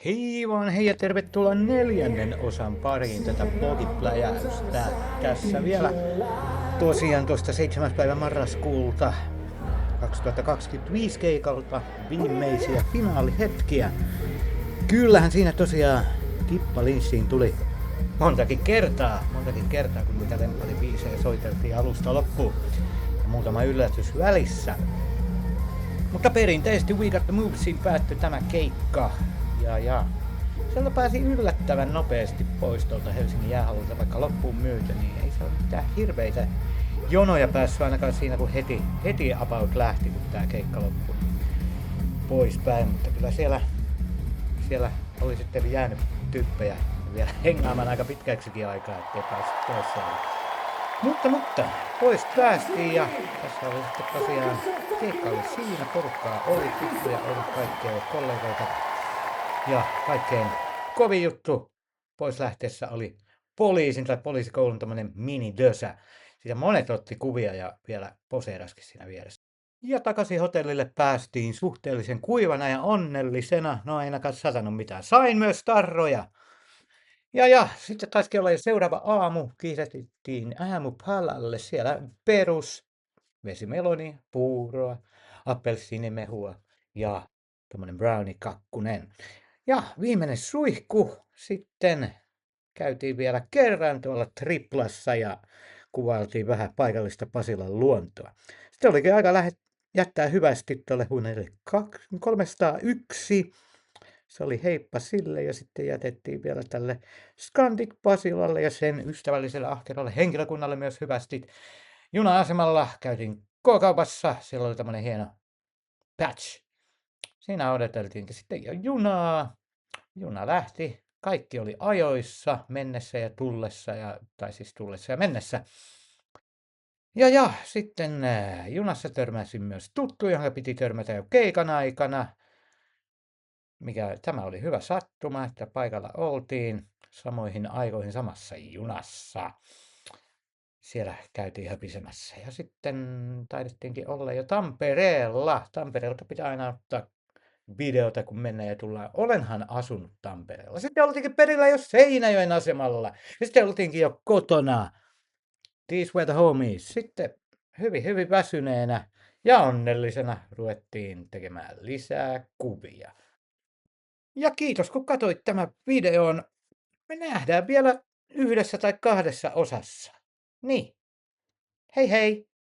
Hei vaan hei ja tervetuloa neljännen osan pariin tätä blogipläjäystä. Tässä vielä tosiaan tuosta 7. päivä marraskuulta 2025 keikalta viimeisiä finaalihetkiä. Kyllähän siinä tosiaan Tippalinssiin tuli montakin kertaa kun mitä lempparibiisejä soiteltiin alusta loppuun. Ja muutama yllätys välissä. Mutta perinteisesti We Got The Movesiin päättyi tämä keikka. Ja sieltä pääsi yllättävän nopeasti pois tuolta Helsingin jäähallilta, vaikka loppuun myyty, niin ei se ole mitään hirveitä jonoja päässyt ainakaan siinä, kun heti about lähti, kun tää keikka loppui poispäin. Mutta kyllä siellä oli sitten jäänyt tyyppejä vielä hengaamaan aika pitkäksikin aikaa, ettei päässyt pois siellä. Mutta pois päästiin ja tässä oli sitten tosiaan keikka oli siinä, porukkaa oli, tuttuja oli, kaikkea kollegoita. Ja kaikkein kovin juttu pois lähteessä oli poliisikoulun tämmönen mini-dösä. Siitä monet otti kuvia ja vielä poseeraskin siinä vieressä. Ja takaisin hotellille päästiin suhteellisen kuivana ja onnellisena. No ei ainakaan satanut mitään. Sain myös tarroja. Ja sitten taisikin olla jo seuraava aamu. Kiirehdittiin aamupalalle. Siellä perus vesimeloni, puuroa, appelsiinimehua ja tommonen brownie-kakkunen. Ja viimeinen suihku sitten käytiin vielä kerran tuolla Triplassa ja kuvailtiin vähän paikallista Pasilan luontoa. Sitten olikin aika jättää hyvästi tuolle huoneelle 301. Se oli heippa sille ja sitten jätettiin vielä tälle Scandic Pasilalle ja sen ystävälliselle ahkeralle henkilökunnalle myös hyvästi. Juna-asemalla käytiin K-kaupassa, siellä oli tämmönen hieno patch. Siinä odoteltiinkin sitten jo junaa. Juna lähti, kaikki oli ajoissa, mennessä ja tullessa, tai siis tullessa ja mennessä. Ja sitten junassa törmäsin myös tuttu, johon piti törmätä jo keikan aikana. Tämä oli hyvä sattuma, että paikalla oltiin samoihin aikoihin samassa junassa. Siellä käytiin höpisemässä ja sitten taidettiinkin olla jo Tampereella. Tampereelta pitää aina ottaa videota, kun mennään ja tullaan. Olenhan asunut Tampereella. Sitten oltiinkin perillä jo Seinäjoen asemalla. Ja sitten oltiinkin jo kotona. These were the homies. Sitten hyvin väsyneenä ja onnellisena ruvettiin tekemään lisää kuvia. Ja kiitos, kun katsoit tämän videon. Me nähdään vielä 1 tai 2 osassa. Niin. Hei hei!